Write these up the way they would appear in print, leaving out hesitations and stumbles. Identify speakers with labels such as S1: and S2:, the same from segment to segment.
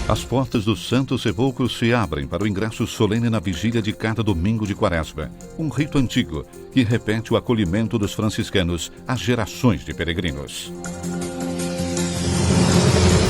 S1: As portas do Santo Sepulcro se abrem para o ingresso solene na vigília de cada domingo de Quaresma, um rito antigo que repete o acolhimento dos franciscanos às gerações de peregrinos.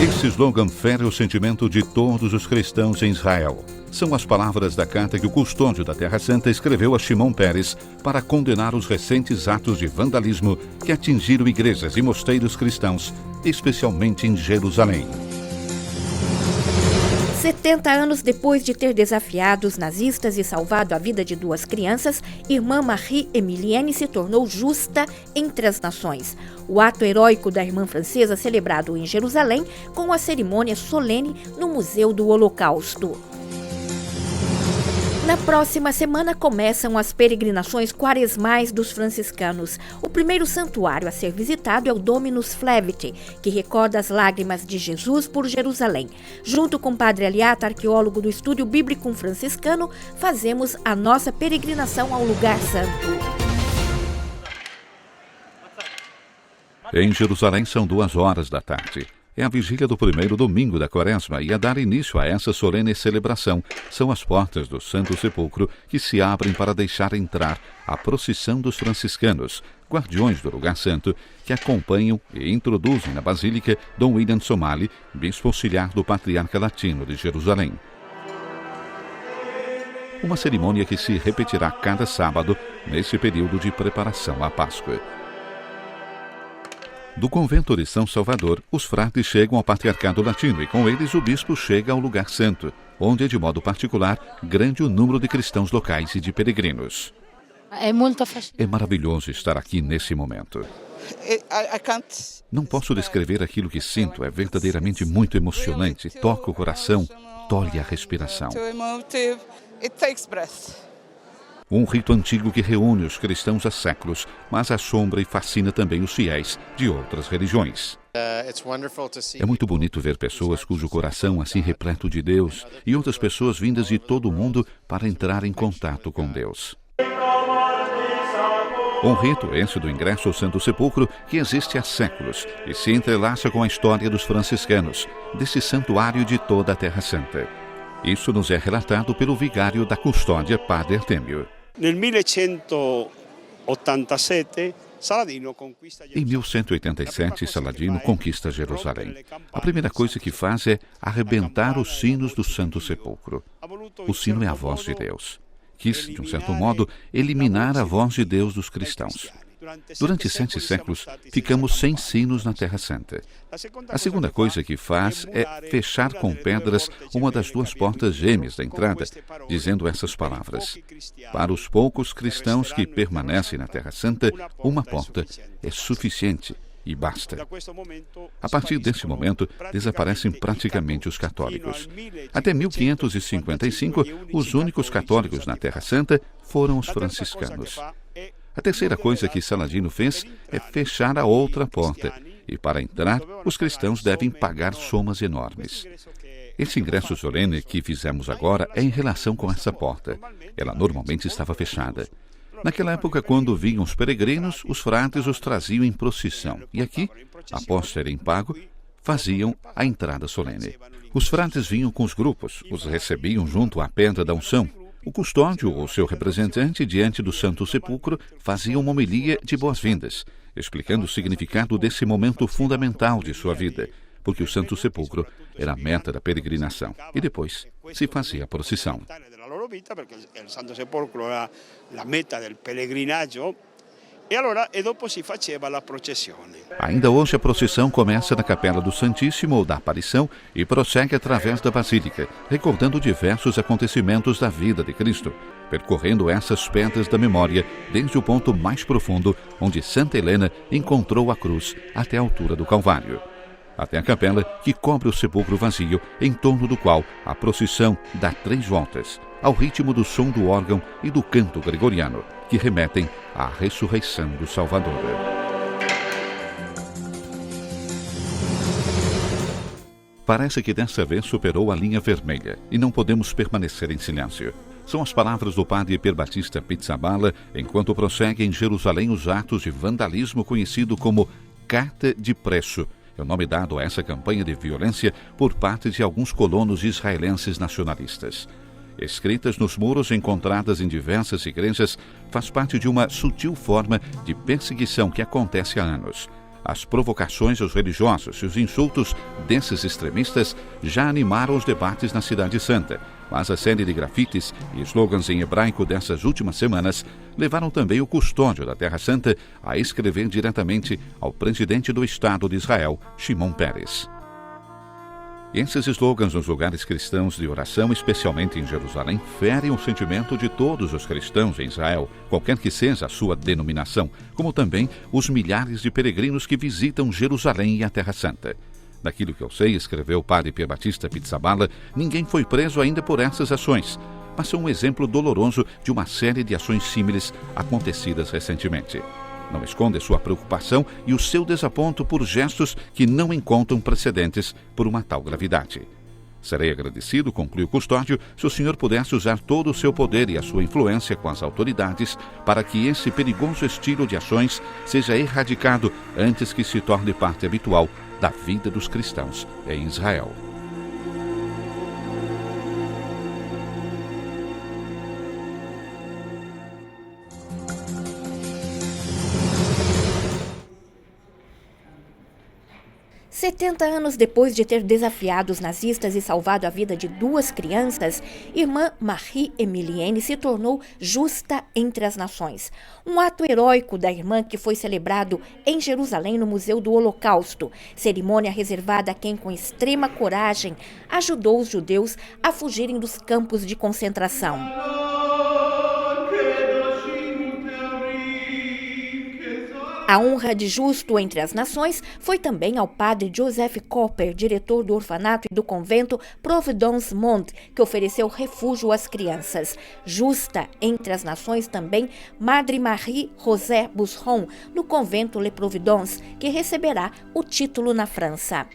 S1: Esse slogan fere o sentimento de todos os cristãos em Israel. São as palavras da carta que o custódio da Terra Santa escreveu a Shimon Peres para condenar os recentes atos de vandalismo que atingiram igrejas e mosteiros cristãos, especialmente em Jerusalém.
S2: 70 anos depois de ter desafiado os nazistas e salvado a vida de 2 crianças, irmã Marie Emilienne se tornou justa entre as nações. O ato heróico da irmã francesa celebrado em Jerusalém com a cerimônia solene no Museu do Holocausto. Na próxima semana começam as peregrinações quaresmais dos franciscanos. O primeiro santuário a ser visitado é o Dominus Flevit, que recorda as lágrimas de Jesus por Jerusalém. Junto com o Padre Aliata, arqueólogo do Estúdio Bíblico Franciscano, fazemos a nossa peregrinação ao lugar santo.
S1: Em Jerusalém são 2 da tarde. É a vigília do primeiro domingo da Quaresma e a dar início a essa solene celebração são as portas do Santo Sepulcro que se abrem para deixar entrar a procissão dos franciscanos, guardiões do lugar santo, que acompanham e introduzem na Basílica Dom William Somali, bispo auxiliar do Patriarca Latino de Jerusalém. Uma cerimônia que se repetirá cada sábado nesse período de preparação à Páscoa. Do convento de São Salvador, os frades chegam ao Patriarcado Latino e com eles o bispo chega ao lugar santo, onde é de modo particular grande o número de cristãos locais e de peregrinos. É maravilhoso estar aqui nesse momento. Não posso descrever aquilo que sinto, é verdadeiramente muito emocionante, toca o coração, tolhe a respiração. Um rito antigo que reúne os cristãos há séculos, mas assombra e fascina também os fiéis de outras religiões. É muito bonito ver pessoas cujo coração assim repleto de Deus e outras pessoas vindas de todo o mundo para entrar em contato com Deus. Um rito, esse do ingresso ao Santo Sepulcro, que existe há séculos e se entrelaça com a história dos franciscanos, desse santuário de toda a Terra Santa. Isso nos é relatado pelo vigário da custódia, Padre Artemio.
S3: Em
S1: 1187, Saladino conquista Jerusalém. A primeira coisa que faz é arrebentar os sinos do Santo Sepulcro. O sino é a voz de Deus. Quis, de um certo modo, eliminar a voz de Deus dos cristãos. Durante 7 séculos, ficamos sem sinos na Terra Santa. A segunda coisa que faz é fechar com pedras uma das 2 portas gêmeas da entrada, dizendo essas palavras: para os poucos cristãos que permanecem na Terra Santa, uma porta é suficiente e basta. A partir desse momento, desaparecem praticamente os católicos. Até 1555, os únicos católicos na Terra Santa foram os franciscanos. A terceira coisa que Saladino fez é fechar a outra porta, e para entrar, os cristãos devem pagar somas enormes. Esse ingresso solene que fizemos agora é em relação com essa porta. Ela normalmente estava fechada. Naquela época, quando vinham os peregrinos, os frades os traziam em procissão, e aqui, após serem pagos, faziam a entrada solene. Os frades vinham com os grupos, os recebiam junto à pedra da unção. O custódio ou seu representante diante do Santo Sepulcro fazia uma homilia de boas-vindas, explicando o significado desse momento fundamental de sua vida, porque o Santo Sepulcro era a meta da peregrinação, e depois se fazia a procissão. Ainda hoje a procissão começa na Capela do Santíssimo ou da Aparição e prossegue através da Basílica, recordando diversos acontecimentos da vida de Cristo, percorrendo essas pedras da memória desde o ponto mais profundo onde Santa Helena encontrou a cruz até a altura do Calvário, até a capela que cobre o sepulcro vazio, em torno do qual a procissão dá 3 voltas, ao ritmo do som do órgão e do canto gregoriano, que remetem à ressurreição do Salvador. Parece que dessa vez superou a linha vermelha e não podemos permanecer em silêncio. São as palavras do padre Pierbatista Pizzaballa enquanto prossegue em Jerusalém os atos de vandalismo conhecido como Carta de Preço. É o nome dado a essa campanha de violência por parte de alguns colonos israelenses nacionalistas. Escritas nos muros encontradas em diversas igrejas, faz parte de uma sutil forma de perseguição que acontece há anos. As provocações aos religiosos e os insultos desses extremistas já animaram os debates na Cidade Santa, mas a série de grafites e slogans em hebraico dessas últimas semanas levaram também o custódio da Terra Santa a escrever diretamente ao presidente do Estado de Israel, Shimon Peres. Esses slogans nos lugares cristãos de oração, especialmente em Jerusalém, ferem o sentimento de todos os cristãos em Israel, qualquer que seja a sua denominação, como também os milhares de peregrinos que visitam Jerusalém e a Terra Santa. Daquilo que eu sei, escreveu o padre Pier Battista Pizzaballa, ninguém foi preso ainda por essas ações, mas são um exemplo doloroso de uma série de ações símiles acontecidas recentemente. Não esconde sua preocupação e o seu desaponto por gestos que não encontram precedentes por uma tal gravidade. Serei agradecido, conclui o custódio, se o senhor pudesse usar todo o seu poder e a sua influência com as autoridades para que esse perigoso estilo de ações seja erradicado antes que se torne parte habitual da vida dos cristãos em Israel.
S2: Setenta anos depois de ter desafiado os nazistas e salvado a vida de 2 crianças, irmã Marie Emilienne se tornou justa entre as nações. Um ato heróico da irmã que foi celebrado em Jerusalém no Museu do Holocausto, cerimônia reservada a quem com extrema coragem ajudou os judeus a fugirem dos campos de concentração. A honra de justo entre as nações foi também ao padre Joseph Copper, diretor do orfanato e do convento Providence Monde, que ofereceu refúgio às crianças. Justa entre as nações também Madre Marie-José Busseron, no convento Le Providence, que receberá o título na França.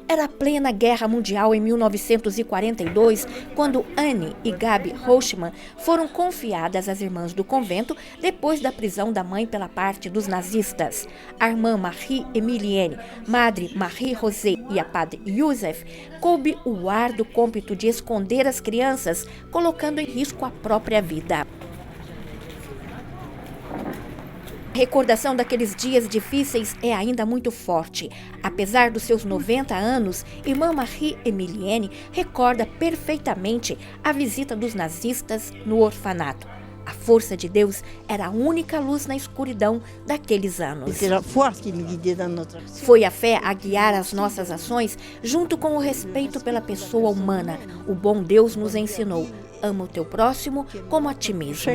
S2: Era a plena Guerra Mundial em 1942, quando Anne e Gabi Hochmann foram confiadas às irmãs do convento depois da prisão da mãe pela parte dos nazistas. A irmã Marie Emilienne, Madre Marie-José e a padre Youssef coube o árduo cômpito de esconder as crianças, colocando em risco a própria vida. A recordação daqueles dias difíceis é ainda muito forte. Apesar dos seus 90 anos, irmã Marie Emilienne recorda perfeitamente a visita dos nazistas no orfanato. A força de Deus era a única luz na escuridão daqueles anos. Foi a fé a guiar as nossas ações, junto com o respeito pela pessoa humana. O bom Deus nos ensinou: ama o teu próximo como a ti mesmo.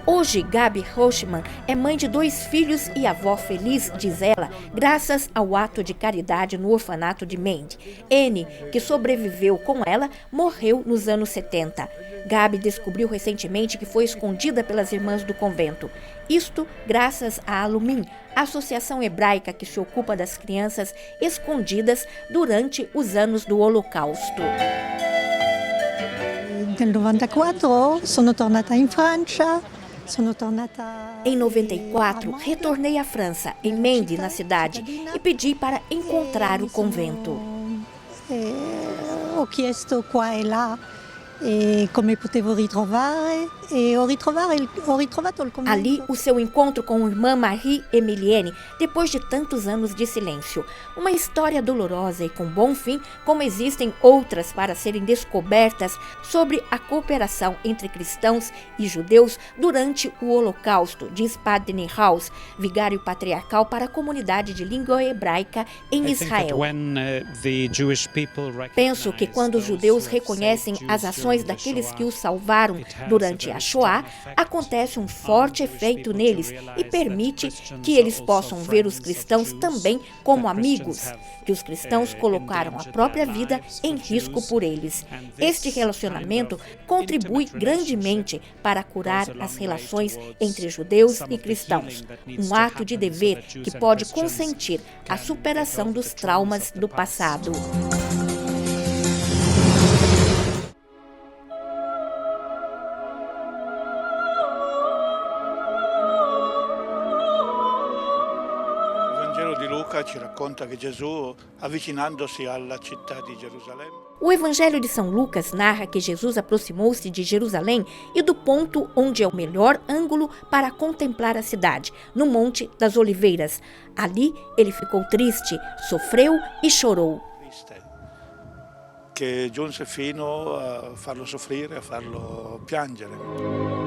S2: Hoje, Gabi Hochmann é mãe de 2 filhos e avó feliz, diz ela, graças ao ato de caridade no orfanato de Mende. Anne, que sobreviveu com ela, morreu nos anos 70. Gabi descobriu recentemente que foi escondida pelas irmãs do convento. Isto graças à Alumin, a associação hebraica que se ocupa das crianças escondidas durante os anos do Holocausto.
S3: Nel 94 sono tornata in Francia.
S2: Em 94, retornei à França, em Mende, na cidade, e pedi para encontrar o convento.
S3: Ho chiesto qua e là come potevo ritrovare e ho ritrovato il convento.
S2: Ali, o seu encontro com a irmã Marie Emilienne, depois de tantos anos de silêncio. Uma história dolorosa e com bom fim, como existem outras para serem descobertas sobre a cooperação entre cristãos e judeus durante o Holocausto, diz Padre Niehaus, vigário patriarcal para a comunidade de língua hebraica em Israel. Penso que quando os judeus reconhecem as ações daqueles que os salvaram durante a Shoah, acontece um forte efeito neles e permite que eles possam ver os cristãos também como amigos, que os cristãos colocaram a própria vida em risco por eles. Este relacionamento contribui grandemente para curar as relações entre judeus e cristãos, um ato de dever que pode consentir a superação dos traumas do passado.
S4: Luca ci racconta che Gesù, avvicinandosi alla città di Gerusalemme,
S2: O Evangelho de São Lucas narra que Jesus aproximou-se de Jerusalém e do ponto onde é o melhor ângulo para contemplar a cidade, no Monte das Oliveiras. Ali ele ficou triste, sofreu e chorou.
S4: che giunse fino a farlo soffrire, a farlo piangere.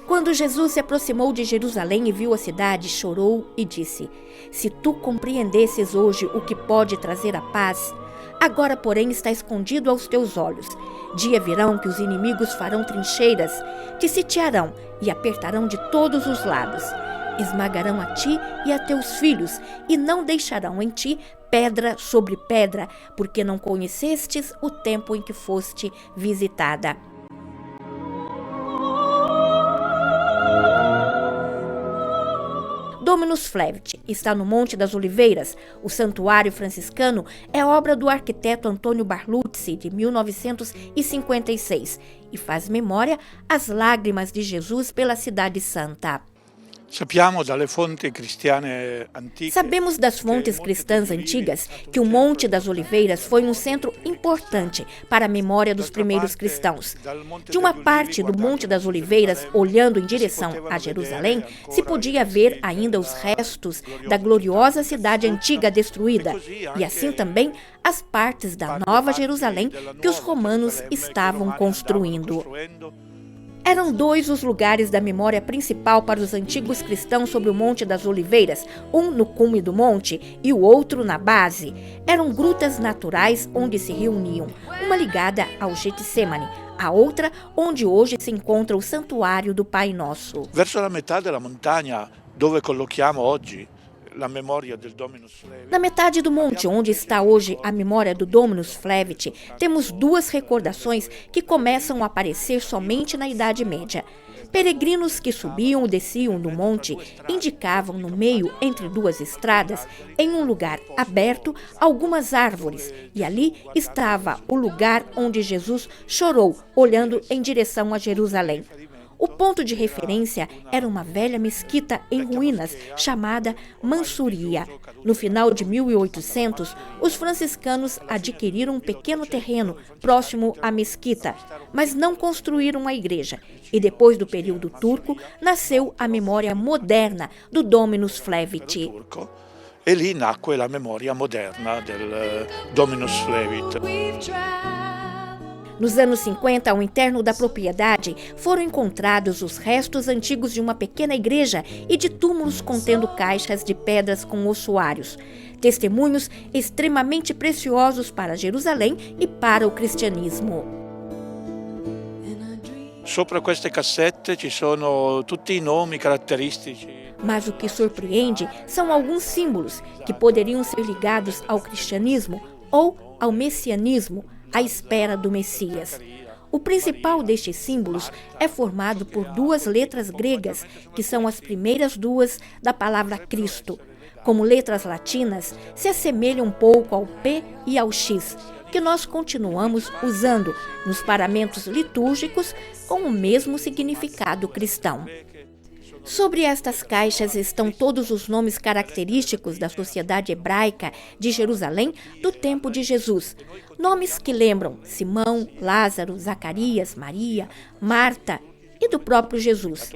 S2: Quando Jesus se aproximou de Jerusalém e viu a cidade, chorou e disse: Se tu compreendesses hoje o que pode trazer a paz, agora, porém, está escondido aos teus olhos. Dia virão que os inimigos farão trincheiras, te sitiarão e apertarão de todos os lados. Esmagarão a ti e a teus filhos, e não deixarão em ti pedra sobre pedra, porque não conhecestes o tempo em que foste visitada. Dominus Flevit está no Monte das Oliveiras. O santuário franciscano é obra do arquiteto Antônio Barluzzi, de 1956, e faz memória às lágrimas de Jesus pela Cidade Santa. Sabemos das fontes cristãs antigas que o Monte das Oliveiras foi um centro importante para a memória dos primeiros cristãos. De uma parte do Monte das Oliveiras, olhando em direção a Jerusalém, se podia ver ainda os restos da gloriosa cidade antiga destruída, e assim também as partes da Nova Jerusalém que os romanos estavam construindo. Eram dois os lugares da memória principal para os antigos cristãos sobre o Monte das Oliveiras, um no cume do monte e o outro na base. Eram grutas naturais onde se reuniam, uma ligada ao Getsemane, a outra onde hoje se encontra o Santuário do Pai Nosso.
S4: Verso la metà della montagna, dove collochiamo oggi la memoria del Dominus Flevit.
S2: Na metade do monte, onde está hoje a memória do Dominus Flevit, temos duas recordações que começam a aparecer somente na Idade Média. Peregrinos que subiam e desciam do monte indicavam no meio, entre duas estradas, em um lugar aberto, algumas árvores, e ali estava o lugar onde Jesus chorou, olhando em direção a Jerusalém. O ponto de referência era uma velha mesquita em ruínas, chamada Mansuria. No final de 1800, os franciscanos adquiriram um pequeno terreno próximo à mesquita, mas não construíram a igreja. E depois do período turco, nasceu a memória moderna do Dominus Flevit.
S4: E lì nacque la memoria moderna del Dominus Flevit.
S2: Nos anos 50, ao interno da propriedade, foram encontrados os restos antigos de uma pequena igreja e de túmulos contendo caixas de pedras com ossuários. Testemunhos extremamente preciosos para Jerusalém e para o cristianismo.
S4: Sopra queste cassette ci sono tutti i nomi caratteristici.
S2: Mas o que surpreende são alguns símbolos que poderiam ser ligados ao cristianismo ou ao messianismo, à espera do Messias. O principal destes símbolos é formado por duas letras gregas, que são as primeiras duas da palavra Cristo. Como letras latinas, se assemelham um pouco ao P e ao X, que nós continuamos usando nos paramentos litúrgicos com o mesmo significado cristão. Sobre estas caixas estão todos os nomes característicos da sociedade hebraica de Jerusalém do tempo de Jesus. Nomes que lembram Simão, Lázaro, Zacarias, Maria, Marta e do próprio Jesus.